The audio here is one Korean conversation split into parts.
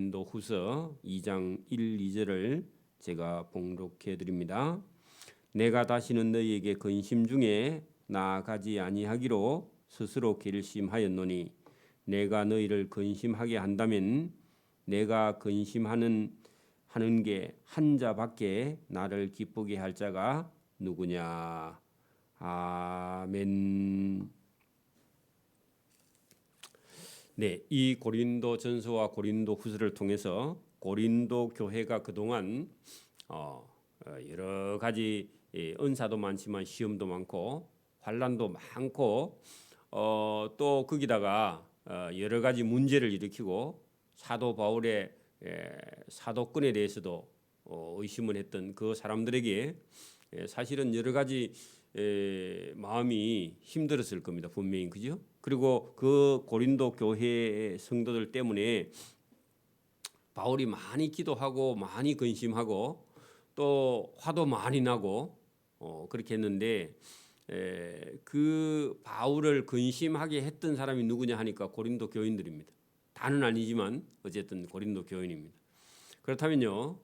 고린도후서 2장 1, 2절을 제가 봉독해 드립니다. 내가 다시는 너희에게 근심 중에 나아가지 아니하기로 스스로 결심하였노니 내가 너희를 근심하게 한다면 내가 근심하는 게 한 자밖에 나를 기쁘게 할 자가 누구냐. 아멘. 네, 이 고린도 전서와 고린도 후서를 통해서 고린도 교회가 그동안 여러 가지 은사도 많지만 시험도 많고 환난도 많고 또 거기다가 여러 가지 문제를 일으키고 사도 바울의 사도권에 대해서도 의심을 했던 그 사람들에게 사실은 여러 가지 마음이 힘들었을 겁니다. 분명히, 그죠? 그리고 그 고린도 교회 성도들 때문에 바울이 많이 기도하고 많이 근심하고 또 화도 많이 나고 그렇게 했는데 그 바울을 근심하게 했던 사람이 누구냐 하니까 고린도 교인들입니다. 다는 아니지만 어쨌든 고린도 교인입니다. 그렇다면요,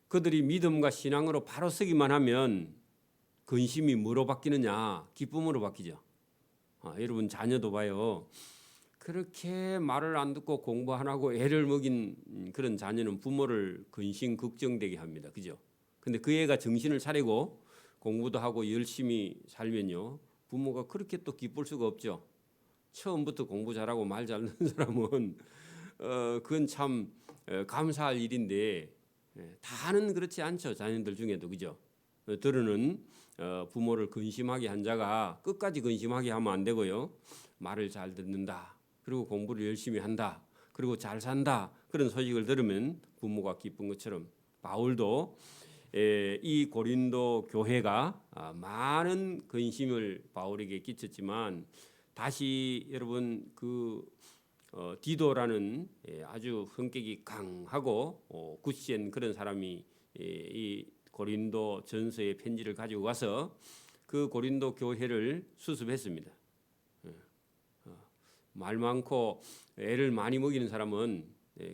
그들이 믿음과 신앙으로 바로 서기만 하면 근심이 뭐로 바뀌느냐? 기쁨으로 바뀌죠. 여러분 자녀도 봐요. 그렇게 말을 안 듣고 공부 안 하고 애를 먹인 그런 자녀는 부모를 근심 걱정되게 합니다. 그죠? 근데 그 애가 정신을 차리고 공부도 하고 열심히 살면요, 부모가 그렇게 또 기쁠 수가 없죠. 처음부터 공부 잘하고 말 잘하는 사람은 그건 참 감사할 일인데 다는 그렇지 않죠. 자녀들 중에도, 그죠? 들으는 부모를 근심하게 한 자가 끝까지 근심하게 하면 안 되고요. 말을 잘 듣는다. 그리고 공부를 열심히 한다. 그리고 잘 산다. 그런 소식을 들으면 부모가 기쁜 것처럼 바울도 이 고린도 교회가 많은 근심을 바울에게 끼쳤지만 다시 여러분 그 디도라는 아주 성격이 강하고 굳센 그런 사람이 이 고린도 전서의 편지를 가지고 가서 그 고린도 교회를 수습했습니다. 말 많고 애를 많이 먹이는 사람은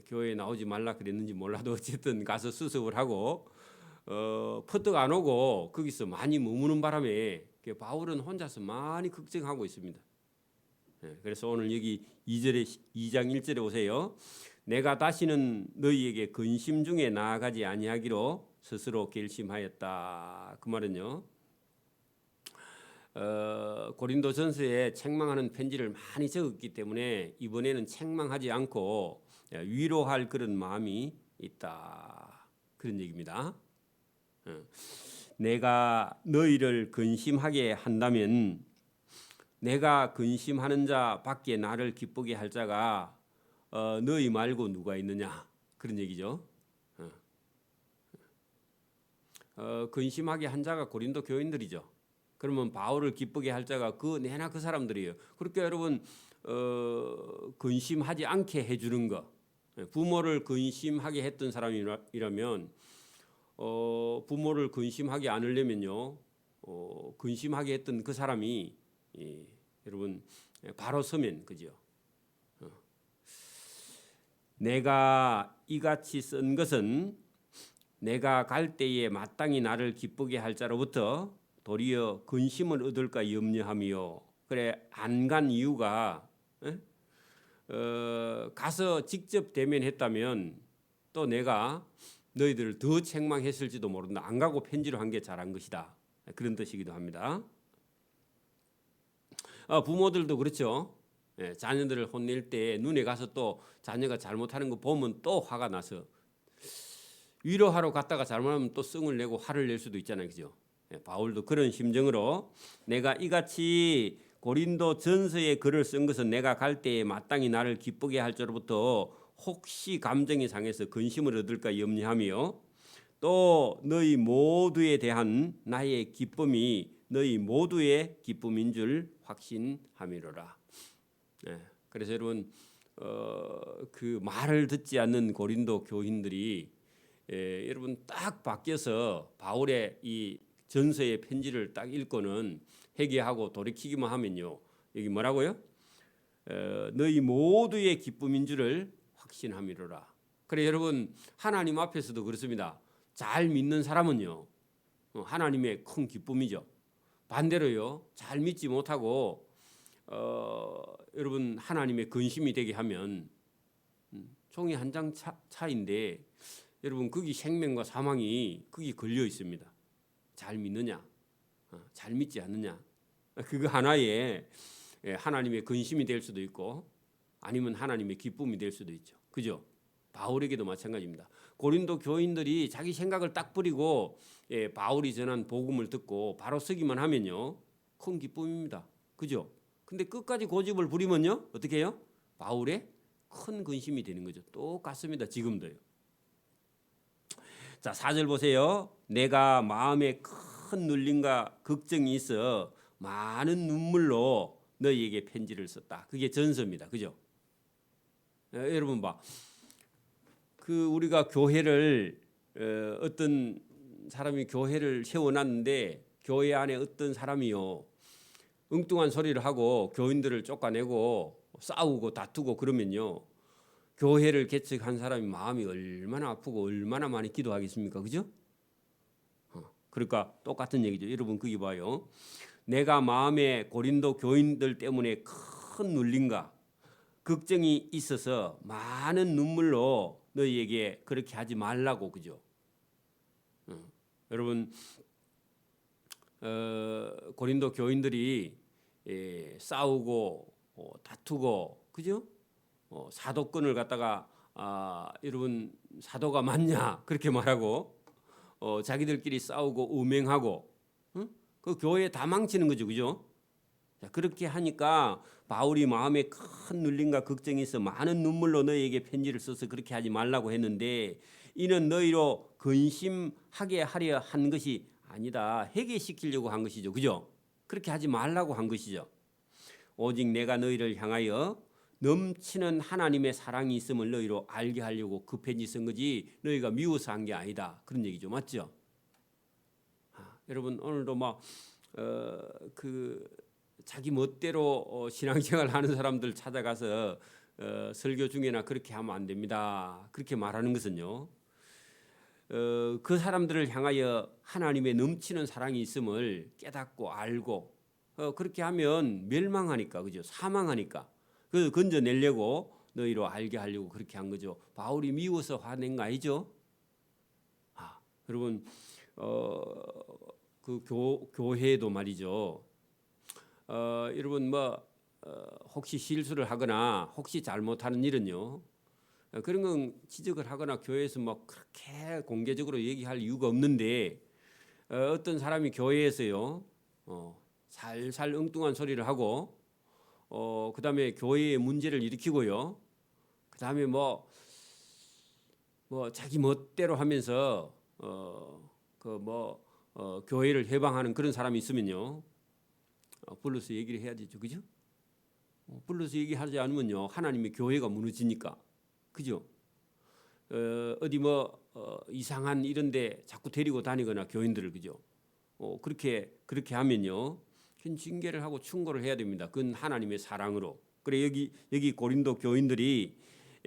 교회에 나오지 말라 그랬는지 몰라도 어쨌든 가서 수습을 하고 퍼뜩 안 오고 거기서 많이 머무는 바람에 바울은 혼자서 많이 걱정하고 있습니다. 그래서 오늘 여기 2장 1절에 오세요. 내가 다시는 너희에게 근심 중에 나아가지 아니하기로 스스로 결심하였다. 그 말은요, 고린도전서에 책망하는 편지를 많이 적었기 때문에 이번에는 책망하지 않고 위로할 그런 마음이 있다. 그런 얘기입니다. 내가 너희를 근심하게 한다면 내가 근심하는 자 밖에 나를 기쁘게 할 자가 너희 말고 누가 있느냐, 그런 얘기죠. 근심하게 한 자가 고린도 교인들이죠. 그러면 바울을 기쁘게 할 자가 내나 그 사람들이에요. 그렇게 여러분 근심하지 않게 해주는 거, 부모를 근심하게 했던 사람이라면 부모를 근심하게 않으려면요, 근심하게 했던 그 사람이 여러분 바로 서면, 그죠? 내가 이같이 쓴 것은 내가 갈 때에 마땅히 나를 기쁘게 할 자로부터 도리어 근심을 얻을까 염려하며, 그래 안 간 이유가 가서 직접 대면했다면 또 내가 너희들을 더 책망했을지도 모른다. 안 가고 편지로 한 게 잘한 것이다. 그런 뜻이기도 합니다. 부모들도 그렇죠. 자녀들을 혼낼 때 눈에 가서 또 자녀가 잘못하는 거 보면 또 화가 나서 위로하러 갔다가 잘못하면 또 성을 내고 화를 낼 수도 있잖아요, 그죠? 바울도 그런 심정으로 내가 이같이 고린도 전서의 글을 쓴 것은 내가 갈 때에 마땅히 나를 기쁘게 할 줄로부터 혹시 감정이 상해서 근심을 얻을까 염려하며 또 너희 모두에 대한 나의 기쁨이 너희 모두의 기쁨인 줄 확신함이로라. 그래서 여러분 그 말을 듣지 않는 고린도 교인들이 여러분 딱 바뀌어서 바울의 이 전서의 편지를 딱 읽고는 회개하고 돌이키기만 하면요, 여기 뭐라고요? 너희 모두의 기쁨인 줄을 확신함이로라. 그래 여러분 하나님 앞에서도 그렇습니다. 잘 믿는 사람은요 하나님의 큰 기쁨이죠. 반대로요 잘 믿지 못하고 여러분 하나님의 근심이 되게 하면 종이 한 장 차인데 여러분 거기 생명과 사망이 거기 걸려 있습니다. 잘 믿느냐 잘 믿지 않느냐 그거 하나에 하나님의 근심이 될 수도 있고 아니면 하나님의 기쁨이 될 수도 있죠. 그죠? 바울에게도 마찬가지입니다. 고린도 교인들이 자기 생각을 딱 버리고 바울이 전한 복음을 듣고 바로 서기만 하면요 큰 기쁨입니다. 그죠? 근데 끝까지 고집을 부리면요 어떻게 해요? 바울의 큰 근심이 되는 거죠. 똑같습니다. 지금도요. 자 4절 보세요. 내가 마음에 큰 눌림과 걱정이 있어 많은 눈물로 너희에게 편지를 썼다. 그게 전서입니다. 그죠? 여러분 봐. 그 우리가 교회를 어떤 사람이 교회를 세워놨는데 교회 안에 어떤 사람이요 엉뚱한 소리를 하고 교인들을 쫓아내고 싸우고 다투고 그러면요 교회를 개척한 사람이 마음이 얼마나 아프고 얼마나 많이 기도하겠습니까? 그죠? 그러니까 똑같은 얘기죠. 여러분 거기 봐요. 내가 마음에 고린도 교인들 때문에 큰 눌림과 걱정이 있어서 많은 눈물로 너희에게 그렇게 하지 말라고 그죠? 여러분 고린도 교인들이 싸우고 다투고 그죠? 사도권을 갖다가 여러분 사도가 맞냐 그렇게 말하고 자기들끼리 싸우고 음행하고 그 교회 다 망치는 거죠, 그죠? 자, 그렇게 하니까 바울이 마음에 큰 눌림과 걱정이 있어 많은 눈물로 너희에게 편지를 써서 그렇게 하지 말라고 했는데 이는 너희로 근심하게 하려 한 것이 아니다. 회개시키려고 한 것이죠, 그죠? 그렇게 하지 말라고 한 것이죠. 오직 내가 너희를 향하여 넘치는 하나님의 사랑이 있음을 너희로 알게 하려고 그 편지 쓴 거지 너희가 미워서 한 게 아니다. 그런 얘기죠, 맞죠? 여러분 오늘도 막 자기 멋대로 신앙생활 하는 사람들 찾아가서 설교 중에나 그렇게 하면 안 됩니다. 그렇게 말하는 것은요. 그 사람들을 향하여 하나님의 넘치는 사랑이 있음을 깨닫고 알고 그렇게 하면 멸망하니까 그죠? 사망하니까 그 건져내려고 너희로 알게 하려고 그렇게 한 거죠. 바울이 미워서 화낸 거 아니죠? 여러분 그 교회도 말이죠. 여러분 혹시 실수를 하거나 혹시 잘못하는 일은요. 그런 건 지적을 하거나 교회에서 그렇게 공개적으로 얘기할 이유가 없는데 어떤 사람이 교회에서요 살살 엉뚱한 소리를 하고 그다음에 교회에 문제를 일으키고요. 그다음에 자기 멋대로 하면서 교회를 해방하는 그런 사람이 있으면요. 불러서 얘기를 해야 되죠. 그죠? 불러서 얘기하지 않으면요. 하나님의 교회가 무너지니까. 그죠? 어디 이상한 이런 데 자꾸 데리고 다니거나 교인들을 그죠? 그렇게 하면요. 큰 징계를 하고 충고를 해야 됩니다. 그건 하나님의 사랑으로. 그래 여기 고린도 교인들이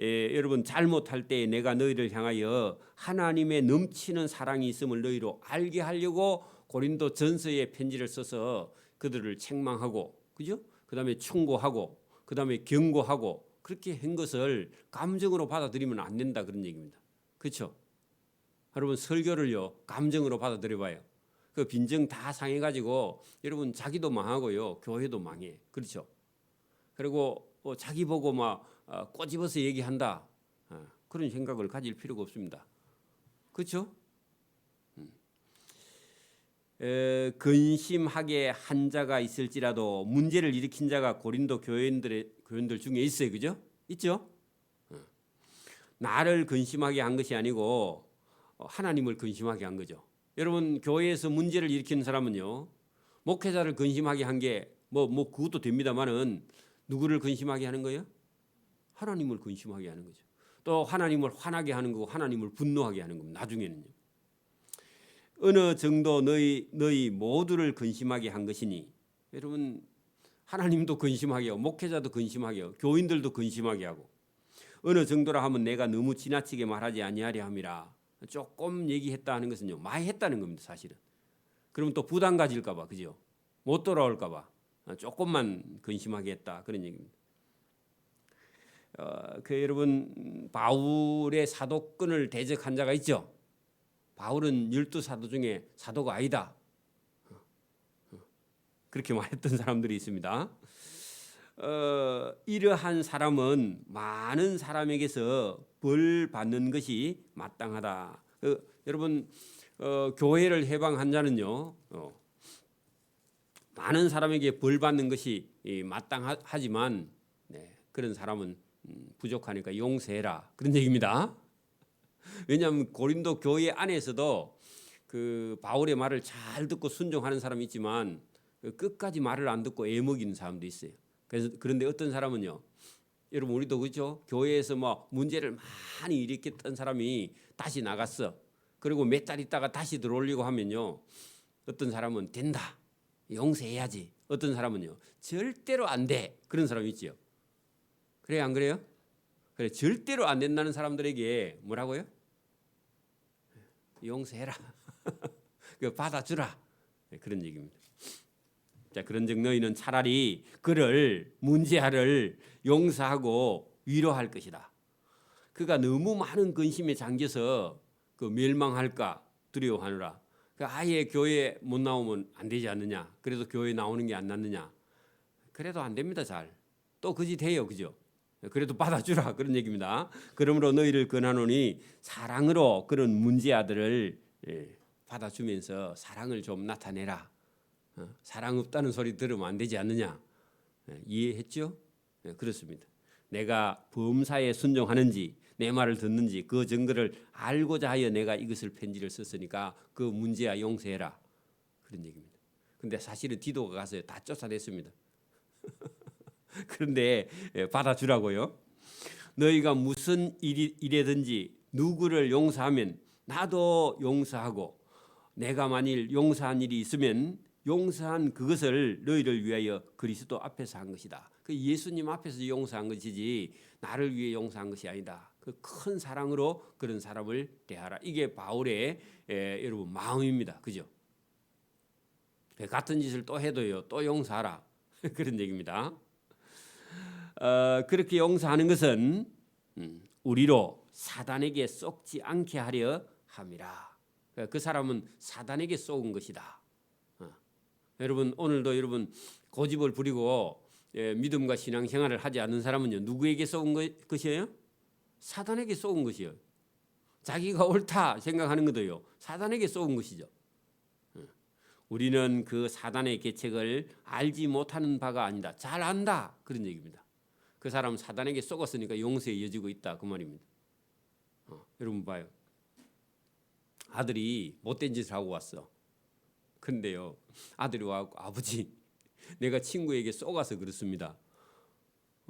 여러분 잘못할 때 내가 너희를 향하여 하나님의 넘치는 사랑이 있음을 너희로 알게 하려고 고린도 전서에 편지를 써서 그들을 책망하고 그죠? 그다음에 충고하고 그다음에 경고하고 그렇게 한 것을 감정으로 받아들이면 안 된다 그런 얘기입니다. 그렇죠? 여러분 설교를요 감정으로 받아들여 봐요. 그 빈정 다 상해 가지고 여러분 자기도 망하고요 교회도 망해. 그렇죠? 그리고 자기 보고 꼬집어서 얘기한다 그런 생각을 가질 필요가 없습니다. 그렇죠? 근심하게 한 자가 있을지라도 문제를 일으킨 자가 고린도 교인들 중에 있어요. 그죠? 있죠? 나를 근심하게 한 것이 아니고 하나님을 근심하게 한 거죠. 여러분 교회에서 문제를 일으키는 사람은요. 목회자를 근심하게 한 게 그것도 됩니다만은 누구를 근심하게 하는 거예요? 하나님을 근심하게 하는 거죠. 또 하나님을 화나게 하는 거고 하나님을 분노하게 하는 겁니다. 나중에는요. 어느 정도 너희 모두를 근심하게 한 것이니 여러분 하나님도 근심하게 하고 목회자도 근심하게 하고 교인들도 근심하게 하고 어느 정도라 하면 내가 너무 지나치게 말하지 아니하려 함이라. 조금 얘기했다 하는 것은요, 많이 했다는 겁니다, 사실은. 그러면 또 부담 가질까 봐, 그죠? 못 돌아올까 봐 조금만 근심하게 했다, 그런 얘기입니다. 여러분, 바울의 사도권을 대적한 자가 있죠. 바울은 12사도 중에 사도가 아니다, 그렇게 말했던 사람들이 있습니다. 이러한 사람은 많은 사람에게서 벌 받는 것이 마땅하다. 여러분, 교회를 해방한 자는요, 많은 사람에게 벌 받는 것이 마땅하지만, 네, 그런 사람은 부족하니까 용서해라, 그런 얘기입니다. 왜냐하면 고린도 교회 안에서도 그 바울의 말을 잘 듣고 순종하는 사람이 있지만 끝까지 말을 안 듣고 애먹이는 사람도 있어요. 그런데 어떤 사람은요, 여러분 우리도 그렇죠? 교회에서 뭐 문제를 많이 일으켰던 사람이 다시 나갔어. 그리고 몇 달 있다가 다시 들어오려고 하면요, 어떤 사람은 된다, 용서해야지. 어떤 사람은요, 절대로 안 돼, 그런 사람이 있죠. 그래요, 안 그래요? 그래, 절대로 안 된다는 사람들에게 뭐라고요? 용서해라. 받아주라, 그런 얘기입니다. 자, 그런즉 너희는 차라리 그를, 문제아를 용서하고 위로할 것이다. 그가 너무 많은 근심에 잠겨서 그 멸망할까 두려워하느라 아예 교회 못 나오면 안 되지 않느냐. 그래도 교회 나오는 게 안 낫느냐. 그래도 안 됩니다. 잘. 또 그지 돼요, 그죠? 그래도 받아주라, 그런 얘기입니다. 그러므로 너희를 권하노니 사랑으로 그런 문제아들을 받아주면서 사랑을 좀 나타내라. 사랑 없다는 소리 들으면 안 되지 않느냐. 이해했죠? 그렇습니다. 내가 범사에 순종하는지 내 말을 듣는지 그 증거를 알고자 하여 내가 이것을 편지를 썼으니까 그 문제야 용서해라, 그런 얘기입니다. 근데 사실은 디도가 가서 다 쫓아냈습니다. 그런데 받아주라고요. 너희가 무슨 일이든지 누구를 용서하면 나도 용서하고, 내가 만일 용서한 일이 있으면 용서한 그것을 너희를 위하여 그리스도 앞에서 한 것이다. 그 예수님 앞에서 용서한 것이지 나를 위해 용서한 것이 아니다. 그 큰 사랑으로 그런 사람을 대하라. 이게 바울의 여러분 마음입니다. 그죠? 같은 짓을 또 해도요, 또 용서하라. 그런 얘기입니다. 그렇게 용서하는 것은 우리로 사단에게 속지 않게 하려 함이라. 그 사람은 사단에게 속은 것이다. 여러분, 오늘도 여러분 고집을 부리고 믿음과 신앙생활을 하지 않는 사람은요, 누구에게 속은 것이에요? 사단에게 속은 것이에요. 자기가 옳다 생각하는 것도요, 사단에게 속은 것이죠. 우리는 그 사단의 계책을 알지 못하는 바가 아니다. 잘 안다, 그런 얘기입니다. 그 사람은 사단에게 속았으니까 용서에 이어지고 있다, 그 말입니다. 여러분 봐요. 아들이 못된 짓을 하고 왔어. 근데요, 아들이 와서 아버지, 내가 친구에게 속아서 그렇습니다.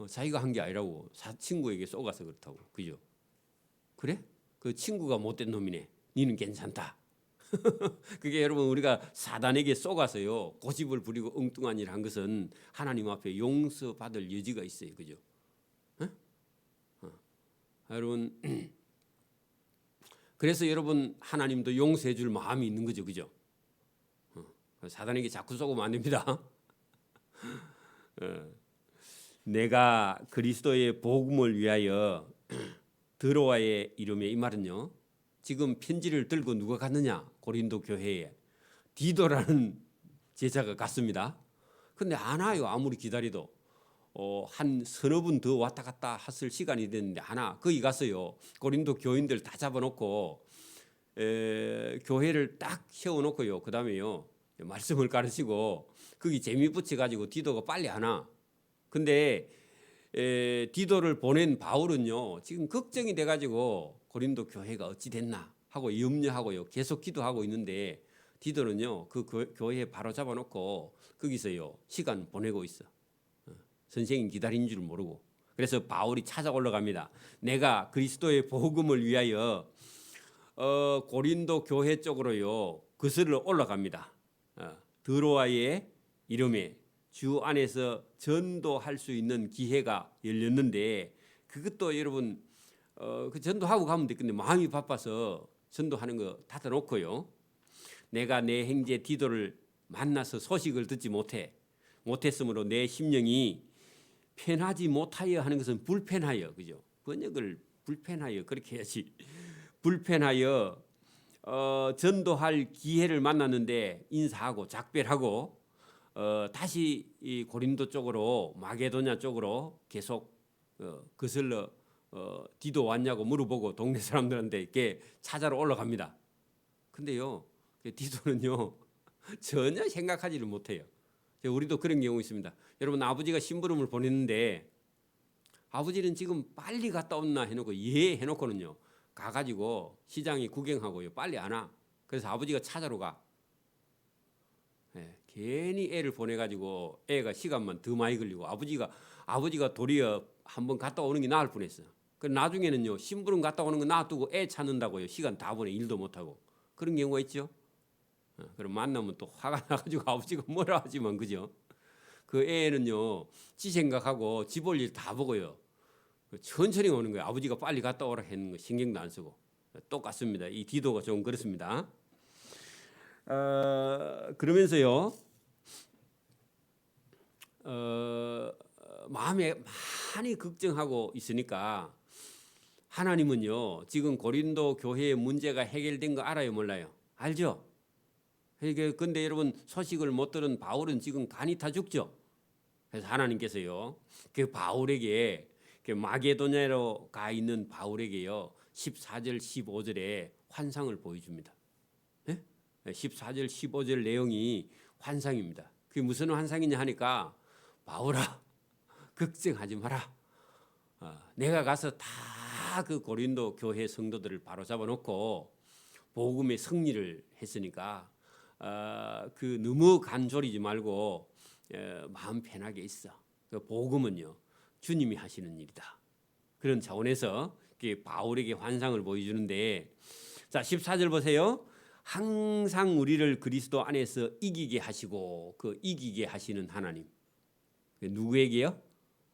자기가 한 게 아니라고, 친구에게 속아서 그렇다고. 그죠? 그래? 그 친구가 못된 놈이네. 니는 괜찮다. 그게 여러분, 우리가 사단에게 속아서요 고집을 부리고 엉뚱한 일을 한 것은 하나님 앞에 용서받을 여지가 있어요. 그죠? 여러분, 그래서 여러분 하나님도 용서해 줄 마음이 있는 거죠. 그죠? 사단에게 자꾸 속으면 안 됩니다. 내가 그리스도의 복음을 위하여 드로아의 이름에, 이 말은요, 지금 편지를 들고 누가 갔느냐? 고린도 교회에 디도라는 제자가 갔습니다. 근데 안 와요. 아무리 기다려도. 한 서너 분 더 왔다 갔다 했을 시간이 됐는데 안 와. 거기 갔어요. 고린도 교인들 다 잡아놓고 교회를 딱 세워놓고요. 그 다음에요, 말씀을 가르치고 거기 재미 붙여가지고 디도가 빨리 안 와. 근데 디도를 보낸 바울은요, 지금 걱정이 돼가지고 고린도 교회가 어찌 됐나 하고 염려하고요, 계속 기도하고 있는데 디도는요 그 교회에 바로 잡아놓고 거기서요 시간 보내고 있어. 선생님 기다린 줄 모르고. 그래서 바울이 찾아 올라갑니다. 내가 그리스도의 복음을 위하여 고린도 교회 쪽으로요 거슬러 올라갑니다. 드로아의 이름에 주 안에서 전도할 수 있는 기회가 열렸는데 그것도 여러분 그 전도하고 가면 돼. 근데 마음이 바빠서 전도하는 거 닫아 놓고요. 내가 내 형제 디도를 만나서 소식을 듣지 못했으므로 내 심령이 편하지 못하여 하는 것은 불편하여, 그죠? 번역을 불편하여 그렇게 해야지. 불편하여 전도할 기회를 만났는데 인사하고 작별하고 다시 이 고린도 쪽으로 마게도냐 쪽으로 계속 거슬러 디도 왔냐고 물어보고 동네 사람들한테 이렇게 찾아러 올라갑니다. 근데요, 디도는요 전혀 생각하지를 못해요. 우리도 그런 경우 있습니다. 여러분, 아버지가 심부름을 보냈는데 아버지는 지금 빨리 갔다 온나 해놓고 예 해놓고는요 가가지고 시장에 구경하고요 빨리 안 와. 그래서 아버지가 찾아러 가. 괜히 애를 보내가지고 애가 시간만 더 많이 걸리고 아버지가 도리어 한번 갔다 오는 게 나을 뻔했어요. 그 나중에는요 심부름 갔다 오는 거 놔두고 애 찾는다고요 시간 다 보내 일도 못 하고 그런 경우가 있죠. 그럼 만나면 또 화가 나가지고 아버지가 뭐라 하지만 그죠. 그 애는요 지 생각하고 지 볼 일 다 보고요 천천히 오는 거예요. 아버지가 빨리 갔다 오라 했는 거 신경도 안 쓰고. 똑같습니다. 이 디도가 좀 그렇습니다. 그러면서요 마음에 많이 걱정하고 있으니까 하나님은요 지금 고린도 교회의 문제가 해결된 거 알아요 몰라요? 알죠? 근데 여러분 소식을 못 들은 바울은 지금 간이 타 죽죠. 그래서 하나님께서요 그 바울에게 마게도냐로 가 있는 바울에게요 14절 15절에 환상을 보여줍니다. 14절 15절 내용이 환상입니다. 그게 무슨 환상이냐 하니까 바울아 걱정하지 마라. 내가 가서 다 그 고린도 교회 성도들을 바로잡아 놓고 복음의 승리를 했으니까 그 너무 간졸이지 말고 마음 편하게 있어. 그 복음은요 주님이 하시는 일이다. 그런 차원에서 바울에게 환상을 보여주는데 자 14절 보세요. 항상 우리를 그리스도 안에서 이기게 하시고 그 이기게 하시는 하나님. 누구에게요?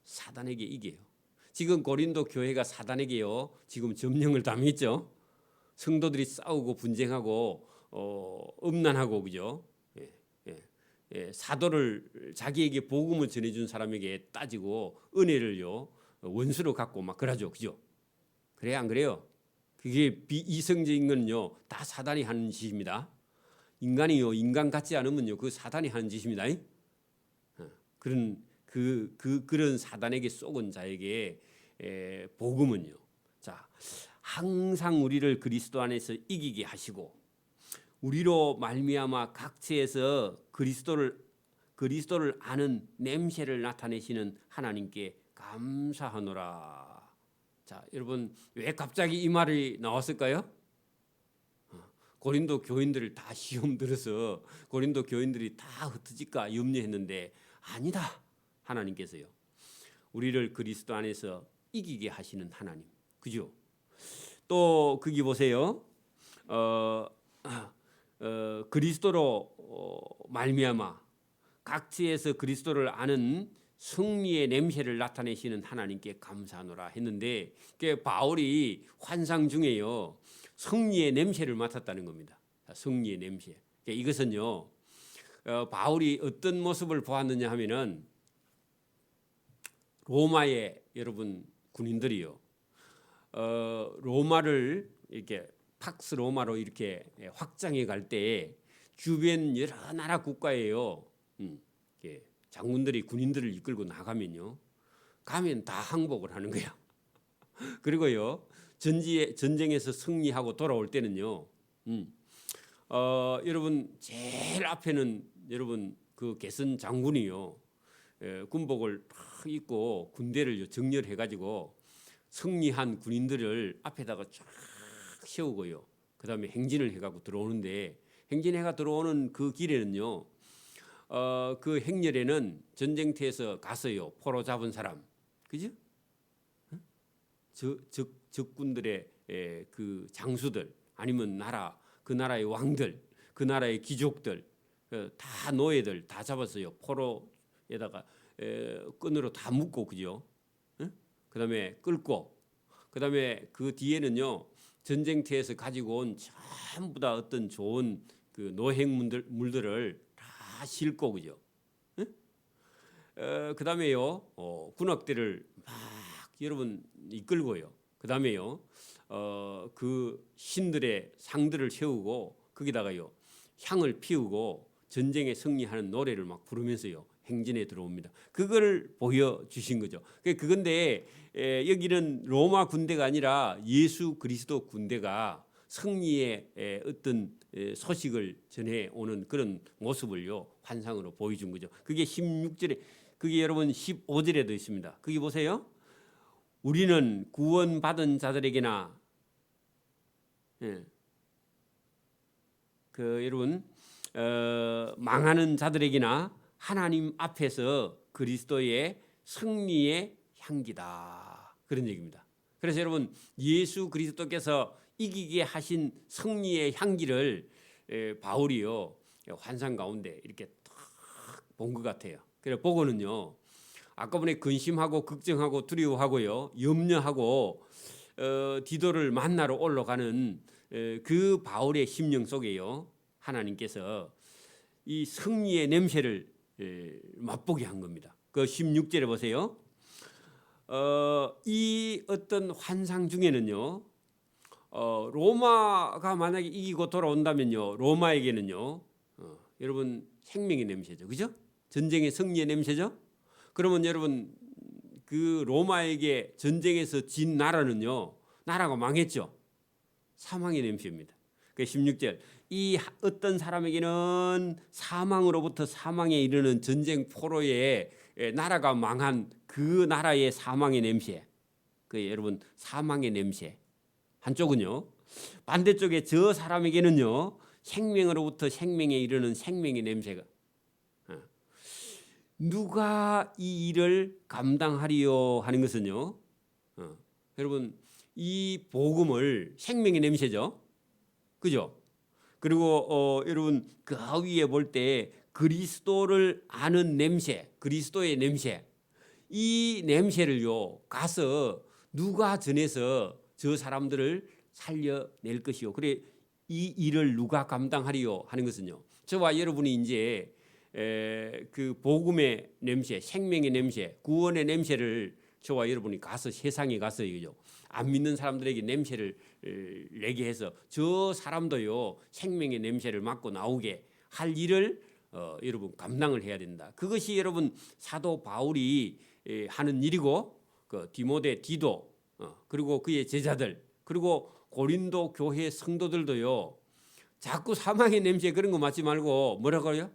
사단에게 이겨요. 지금 고린도 교회가 사단에게요 지금 점령을 당했죠. 성도들이 싸우고 분쟁하고 음란하고 그죠. 사도를 자기에게 복음을 전해준 사람에게 따지고 은혜를요 원수로 갖고 막 그러죠, 그죠? 그래 안 그래요? 그게 비이성적인 건요 다 사단이 하는 짓입니다. 인간이요 인간 같지 않으면요 그 사단이 하는 짓입니다. 그런 사단에게 속은 자에게 복음은요. 자, 항상 우리를 그리스도 안에서 이기게 하시고 우리로 말미암아 각처에서 그리스도를 아는 냄새를 나타내시는 하나님께 감사하노라. 자, 여러분 왜 갑자기 이 말이 나왔을까요? 고린도 교인들을 다 시험 들어서 고린도 교인들이 다 흩어질까 염려했는데 아니다. 하나님께서요. 우리를 그리스도 안에서 이기게 하시는 하나님. 그죠? 또 거기 보세요. 그리스도로 말미암아 각지에서 그리스도를 아는 승리의 냄새를 나타내시는 하나님께 감사하노라 했는데 바울이 환상 중에요. 승리의 냄새를 맡았다는 겁니다. 승리의 냄새. 이것은요. 바울이 어떤 모습을 보았느냐 하면은 로마의 여러분 군인들이요. 로마를 이렇게 팍스 로마로 이렇게 확장해 갈 때 주변 여러 나라 국가에요. 장군들이 군인들을 이끌고 나가면요. 가면 다 항복을 하는 거야. 그리고요. 전쟁에서 승리하고 돌아올 때는요. 여러분 제일 앞에는 여러분 그 개선 장군이요. 군복을 탁 입고 군대를 정렬해 가지고 승리한 군인들을 앞에다가 쫙 세우고요. 그다음에 행진을 해가고 들어오는데 행진해가 들어오는 그 길에는요. 그 행렬에는 전쟁터에서 가서요. 포로 잡은 사람, 그죠? 적군들의 그 장수들 아니면 그 나라의 왕들, 그 나라의 귀족들, 다 노예들 다 잡았어요. 포로에다가 끈으로 다 묶고 그죠? 그다음에 끓고, 그다음에 그 뒤에는요 전쟁터에서 가지고 온 전부 다 어떤 좋은 그 노획물들을 다 싣고, 그죠? 그다음에요 군악대를 막 여러분 이끌고요. 그다음에요 그 신들의 상들을 세우고 거기다가요 향을 피우고 전쟁에 승리하는 노래를 막 부르면서요 행진에 들어옵니다. 그걸 보여주신 거죠. 그건데 여기는 로마 군대가 아니라 예수 그리스도 군대가 승리의 어떤 소식을 전해 오는 그런 모습을요 환상으로 보여준 거죠. 그게 16절에, 그게 여러분 15절에도 있습니다. 거기 보세요. 우리는 구원받은 자들에게나, 그 여러분 망하는 자들에게나 하나님 앞에서 그리스도의 승리의 향기다, 그런 얘기입니다. 그래서 여러분 예수 그리스도께서 이기게 하신 승리의 향기를 바울이요 환상 가운데 이렇게 딱 본 것 같아요. 그래 보고는요 아까 전에 근심하고 걱정하고 두려워하고요 염려하고 디도를 만나러 올라가는 그 바울의 심령 속에요 하나님께서 이 승리의 냄새를 맛보게 한 겁니다. 그 16절에 보세요. 이 어떤 환상 중에는요 로마가 만약에 이기고 돌아온다면요 로마에게는요 여러분 생명의 냄새죠, 그죠? 전쟁의 승리의 냄새죠. 그러면 여러분 그 로마에게 전쟁에서 진 나라는요 나라가 망했죠. 사망의 냄새입니다. 그 16절, 이 어떤 사람에게는 사망으로부터 사망에 이르는 전쟁 포로에 나라가 망한 그 나라의 사망의 냄새, 그 여러분 사망의 냄새. 한쪽은요 반대쪽에 저 사람에게는요 생명으로부터 생명에 이르는 생명의 냄새가. 누가 이 일을 감당하리요 하는 것은요 여러분 이 복음을, 생명의 냄새죠, 그죠? 그리고 여러분 그 위에 볼 때 그리스도를 아는 냄새, 그리스도의 냄새, 이 냄새를요 가서 누가 전해서 저 사람들을 살려낼 것이요. 그래 이 일을 누가 감당하리요 하는 것은요 저와 여러분이 이제 그 복음의 냄새, 생명의 냄새, 구원의 냄새를 저와 여러분이 가서 세상에 가서 이거죠. 안 믿는 사람들에게 냄새를 내게 해서 저 사람도요 생명의 냄새를 맡고 나오게 할 일을 여러분 감당을 해야 된다. 그것이 여러분 사도 바울이 하는 일이고 그 디모데, 디도 그리고 그의 제자들 그리고 고린도 교회 성도들도요 자꾸 사망의 냄새 그런 거 맡지 말고 뭐라고요?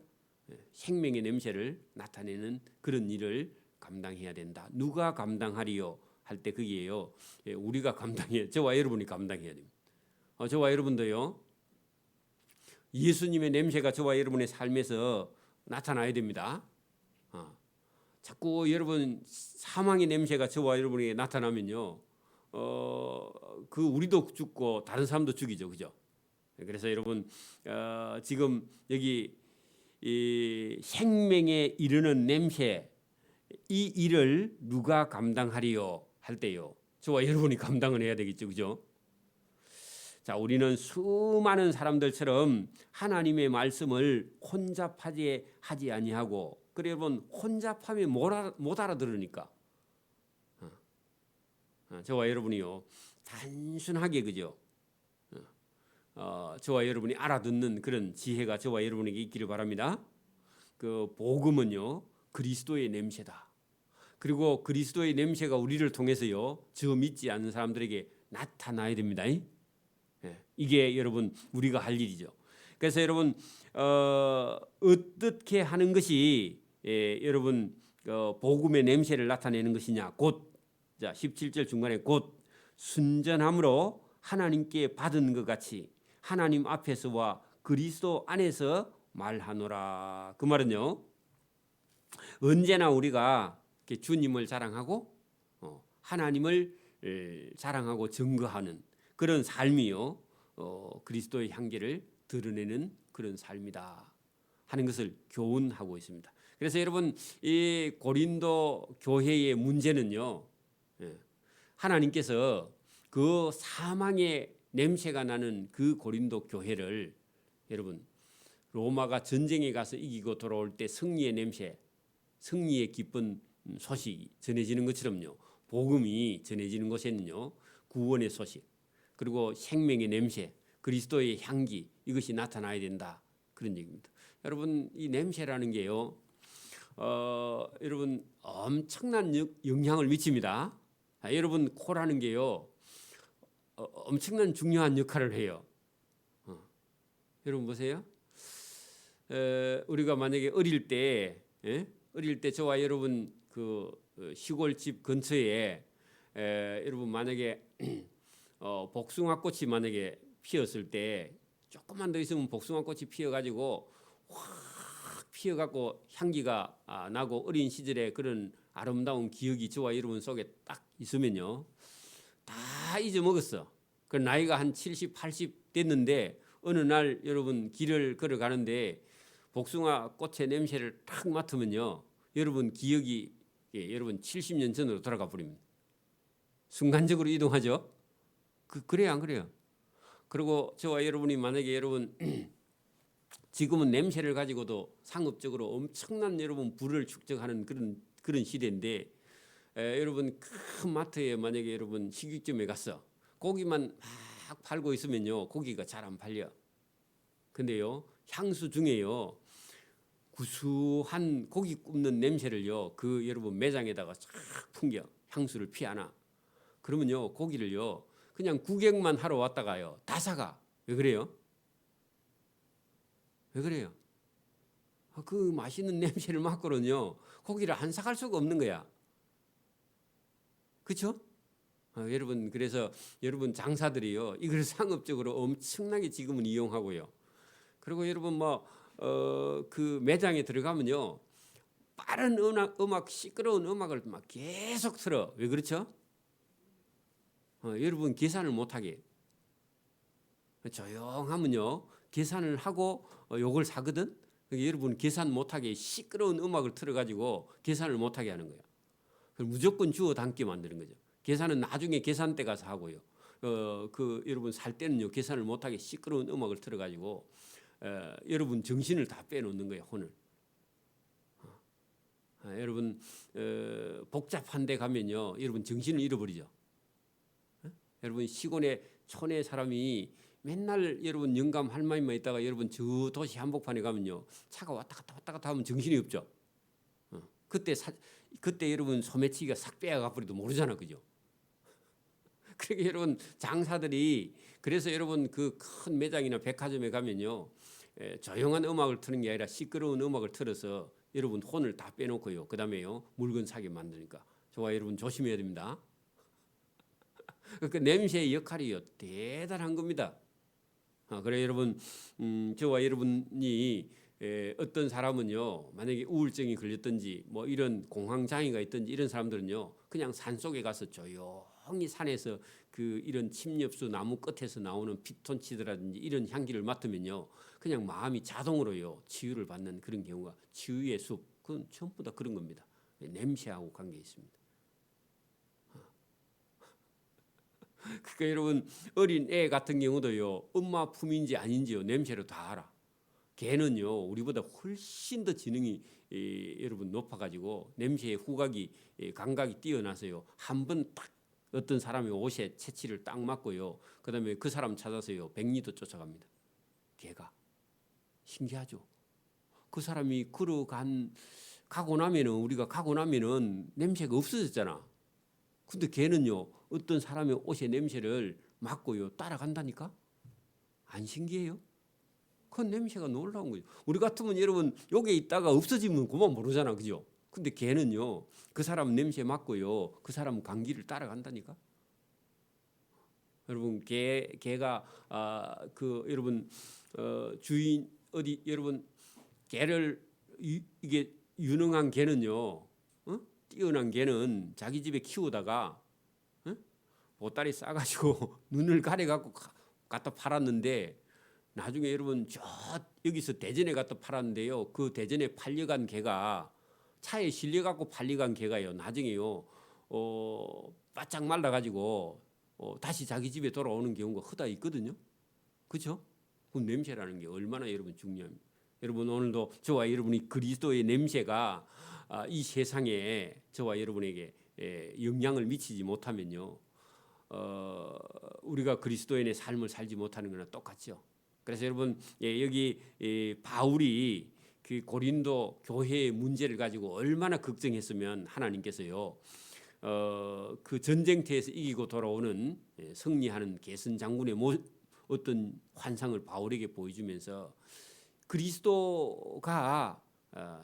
생명의 냄새를 나타내는 그런 일을 감당해야 된다. 누가 감당하리요 할 때 그게요 우리가 감당해, 저와 여러분이 감당해야 됩니다. 저와 여러분도요 예수님의 냄새가 저와 여러분의 삶에서 나타나야 됩니다. 자꾸 여러분 사망의 냄새가 저와 여러분에게 나타나면요 그 우리도 죽고 다른 사람도 죽이죠, 그죠? 그래서 여러분 지금 여기 이 생명에 이르는 냄새, 이 일을 누가 감당하리요 할 때요 저와 여러분이 감당을 해야 되겠죠, 그죠? 자, 우리는 수많은 사람들처럼 하나님의 말씀을 혼잡하지 아니하고, 그래 여러분 혼잡하면 못 알아들으니까 저와 여러분이요 단순하게, 그죠? 저와 여러분이 알아듣는 그런 지혜가 저와 여러분에게 있기를 바랍니다. 그 복음은요 그리스도의 냄새다. 그리고 그리스도의 냄새가 우리를 통해서요 저 믿지 않는 사람들에게 나타나야 됩니다. 이게 여러분 우리가 할 일이죠. 그래서 여러분 어떻게 하는 것이 여러분 복음의 냄새를 나타내는 것이냐? 곧, 자 17절 중간에 곧 순전함으로 하나님께 받은 것 같이 하나님 앞에서와 그리스도 안에서 말하노라. 그 말은요 언제나 우리가 주님을 자랑하고 하나님을 자랑하고 증거하는 그런 삶이요 그리스도의 향기를 드러내는 그런 삶이다 하는 것을 교훈하고 있습니다. 그래서 여러분 이 고린도 교회의 문제는요 하나님께서 그 사망의 냄새가 나는 그 고린도 교회를 여러분 로마가 전쟁에 가서 이기고 돌아올 때 승리의 냄새, 승리의 기쁜 소식이 전해지는 것처럼요. 복음이 전해지는 곳에는요. 구원의 소식, 그리고 생명의 냄새, 그리스도의 향기 이것이 나타나야 된다. 그런 얘기입니다. 여러분 이 냄새라는 게요. 여러분 엄청난 영향을 미칩니다. 여러분 코라는 게요. 엄청난 중요한 역할을 해요. 여러분 보세요. 우리가 만약에 어릴 때 저와 여러분 그 시골집 근처에 여러분 만약에 복숭아꽃이 만약에 피었을 때 조금만 더 있으면 복숭아꽃이 피어가지고 확 피어갖고 향기가 나고 어린 시절에 그런 아름다운 기억이 저와 여러분 속에 딱 있으면요. 다 잊어먹었어. 그 나이가 한 70, 80 됐는데 어느 날 여러분 길을 걸어가는데 복숭아 꽃의 냄새를 딱 맡으면요. 여러분 기억이 여러분 70년 전으로 돌아가 버립니다. 순간적으로 이동하죠. 그래요 안 그래요? 그리고 저와 여러분이 만약에 여러분 지금은 냄새를 가지고도 상업적으로 엄청난 여러분 부를 축적하는 그런 시대인데 여러분 큰 마트에 만약에 여러분 식육점에 갔어. 고기만 막 팔고 있으면요. 고기가 잘 안 팔려. 근데요. 향수 중에요. 구수한 고기 굽는 냄새를요. 그 여러분 매장에다가 쫙 풍겨. 향수를 피하나. 그러면요. 고기를요. 그냥 구경만 하러 왔다가요. 다 사가. 왜 그래요? 왜 그래요? 그 맛있는 냄새를 맡고는요. 고기를 안 사갈 수가 없는 거야. 그렇죠? 여러분 그래서 여러분 장사들이요. 이걸 상업적으로 엄청나게 지금은 이용하고요. 그리고 여러분 그 매장에 들어가면요. 빠른 음악 시끄러운 음악을 막 계속 틀어. 왜 그렇죠? 여러분 계산을 못하게. 조용하면요. 계산을 하고 요걸 사거든. 여러분 계산 못하게 시끄러운 음악을 틀어가지고 계산을 못하게 하는 거야. 무조건 주워 담게 만드는 거죠. 계산은 나중에 계산대 가서 하고요. 그 여러분 살 때는요. 계산을 못하게 시끄러운 음악을 틀어가지고 여러분 정신을 다 빼놓는 거예요. 혼을. 여러분 복잡한 데 가면요. 여러분 정신을 잃어버리죠. 여러분 시골에 촌에 사람이 맨날 여러분 영감 할머니만 있다가 여러분 저 도시 한복판에 가면요. 차가 왔다 갔다 하면 정신이 없죠. 그때 여러분 소매치기가 싹 빼앗아 버리도 모르잖아. 그죠? 그러니까 여러분 장사들이 그래서 여러분 그 큰 매장이나 백화점에 가면요. 조용한 음악을 트는 게 아니라 시끄러운 음악을 틀어서 여러분 혼을 다 빼놓고요. 그다음에요. 물건 사게 만드니까. 저와 여러분 조심해야 됩니다. 그 냄새의 역할이요. 대단한 겁니다. 그래 여러분 저와 여러분이 어떤 사람은요. 만약에 우울증이 걸렸든지 뭐 이런 공황 장애가 있든지 이런 사람들은요. 그냥 산속에 가서 조용히 산에서 그 이런 침엽수 나무 끝에서 나오는 피톤치드라든지 이런 향기를 맡으면요. 그냥 마음이 자동으로요. 치유를 받는 그런 경우가 치유의 숲 그건 전부 다 그런 겁니다. 냄새하고 관계 있습니다. 그러니까 여러분 어린 애 같은 경우도요. 엄마 품인지 아닌지요. 냄새로 다 알아. 개는요. 우리보다 훨씬 더 지능이 여러분 높아가지고 냄새의 후각이 감각이 뛰어나서요. 한 번 딱 어떤 사람이 옷에 채취를 딱 맞고요. 그다음에 그 사람 찾아서요. 100리도 쫓아갑니다. 개가. 신기하죠. 그 사람이 가고 나면은 우리가 가고 나면은 냄새가 없어졌잖아. 근데 개는요. 어떤 사람의 옷의 냄새를 맡고요. 따라간다니까? 안 신기해요? 그 냄새가 놀라운 거죠. 우리 같으면 여러분 여기 있다가 없어지면 그만 모르잖아. 그죠? 근데 개는요. 그 사람 냄새 맡고요. 그 사람 감기를 따라간다니까? 여러분 개가 그 여러분 주인 어디 여러분 개를 이게 유능한 개는요. 뛰어난 개는 자기 집에 키우다가 보따리 싸가지고 눈을 가려갖고 갖다 팔았는데 나중에 여러분 저 여기서 대전에 갖다 팔았는데요. 그 대전에 팔려간 개가 차에 실려갖고 팔려간 개가요. 나중에요. 바짝 말라가지고 다시 자기 집에 돌아오는 경우가 허다 있거든요. 그렇죠? 그 냄새라는 게 얼마나 여러분 중요합니다. 여러분 오늘도 저와 여러분이 그리스도의 냄새가 이 세상에 저와 여러분에게 영향을 미치지 못하면요, 우리가 그리스도인의 삶을 살지 못하는 거나 똑같죠. 그래서 여러분 여기 바울이 그 고린도 교회의 문제를 가지고 얼마나 걱정했으면 하나님께서요, 그 전쟁터에서 이기고 돌아오는 승리하는 게슨 장군의 어떤 환상을 바울에게 보여주면서 그리스도가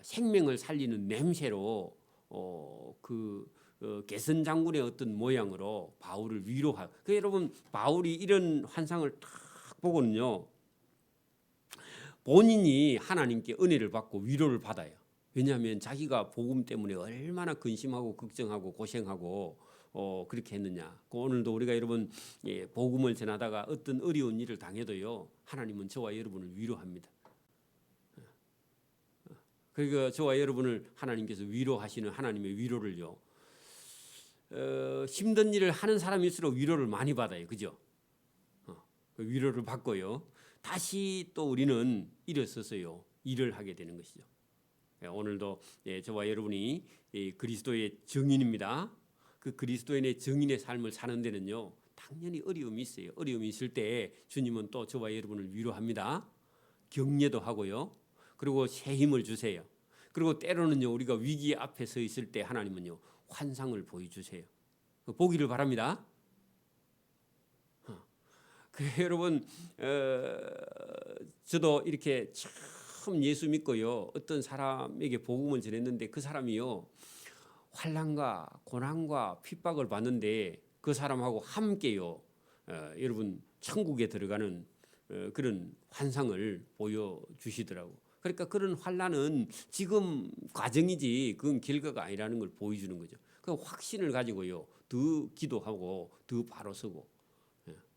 생명을 살리는 냄새로 게슨 장군의 어떤 모양으로 바울을 위로하고, 여러분 바울이 이런 환상을 딱 보고는요, 본인이 하나님께 은혜를 받고 위로를 받아요. 왜냐하면 자기가 복음 때문에 얼마나 근심하고 걱정하고 고생하고 그렇게 했느냐. 오늘도 우리가 여러분 복음을 전하다가 어떤 어려운 일을 당해도요, 하나님은 저와 여러분을 위로합니다. 그러니까 저와 여러분을 하나님께서 위로하시는 하나님의 위로를요, 힘든 일을 하는 사람일수록 위로를 많이 받아요. 그죠? 그 위로를 받고요, 다시 또 우리는 일어서서요 일을 하게 되는 것이죠. 오늘도 저와 여러분이 그리스도의 증인입니다. 그 그리스도인의 증인의 삶을 사는 데는요, 당연히 어려움이 있어요. 어려움이 있을 때 주님은 또 저와 여러분을 위로합니다. 격려도 하고요. 그리고 새 힘을 주세요. 그리고 때로는요, 우리가 위기 앞에 서 있을 때 하나님은요, 환상을 보여주세요. 보기를 바랍니다. 여러분, 저도 이렇게 참 예수 믿고요, 어떤 사람에게 복음을 전했는데 그 사람이요, 환난과 고난과 핍박을 받는데 그 사람하고 함께요, 여러분 천국에 들어가는 그런 환상을 보여주시더라고. 그러니까 그런 환난은 지금 과정이지 그건 결과가 아니라는 걸 보여주는 거죠. 그 확신을 가지고요, 더 기도하고 더 바로 서고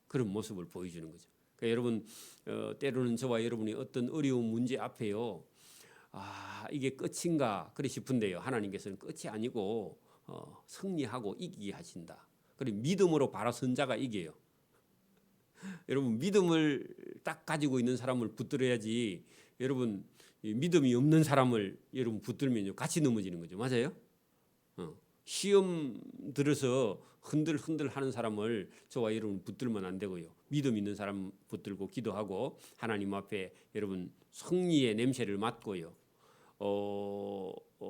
그런 모습을 보여주는 거죠. 그러니까 여러분, 때로는 저와 여러분이 어떤 어려운 문제 앞에요, 이게 끝인가 그래 싶은데요, 하나님께서는 끝이 아니고 승리하고 이기게 하신다. 그리고 믿음으로 바로 선 자가 이겨요. 여러분, 믿음을 딱 가지고 있는 사람을 붙들어야지, 여러분 믿음이 없는 사람을 여러분 붙들면요, 같이 넘어지는 거죠. 맞아요? 시험 들어서 흔들흔들 하는 사람을 저와 여러분 붙들면 안 되고요, 믿음 있는 사람 붙들고 기도하고 하나님 앞에 여러분 승리의 냄새를 맡고요,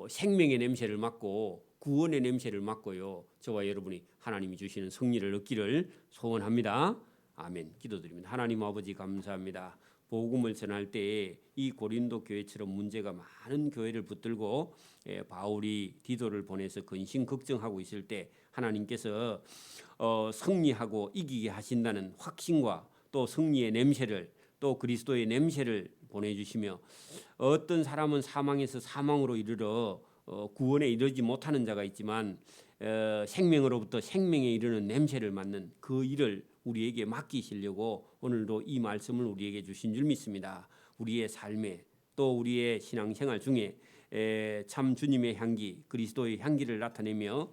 생명의 냄새를 맡고 구원의 냄새를 맡고요, 저와 여러분이 하나님이 주시는 승리를 얻기를 소원합니다. 아멘. 기도드립니다. 하나님 아버지 감사합니다. 복음을 전할 때에 이 고린도 교회처럼 문제가 많은 교회를 붙들고 바울이 디도를 보내서 근심 걱정하고 있을 때 하나님께서 승리하고 이기게 하신다는 확신과 또 승리의 냄새를, 또 그리스도의 냄새를 보내주시며, 어떤 사람은 사망에서 사망으로 이르러 구원에 이르지 못하는 자가 있지만 생명으로부터 생명에 이르는 냄새를 맡는 그 일을 우리에게 맡기시려고 오늘도 이 말씀을 우리에게 주신 줄 믿습니다. 우리의 삶에 또 우리의 신앙생활 중에 참 주님의 향기, 그리스도의 향기를 나타내며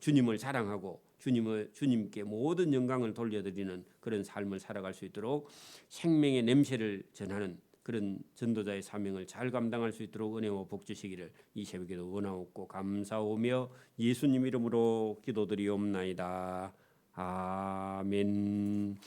주님을 자랑하고 주님께 모든 영광을 돌려드리는 그런 삶을 살아갈 수 있도록 생명의 냄새를 전하는 그런 전도자의 사명을 잘 감당할 수 있도록 은혜와 복 주시기를 이 새벽에도 원하옵고 감사오며 예수님 이름으로 기도드리옵나이다. 아멘.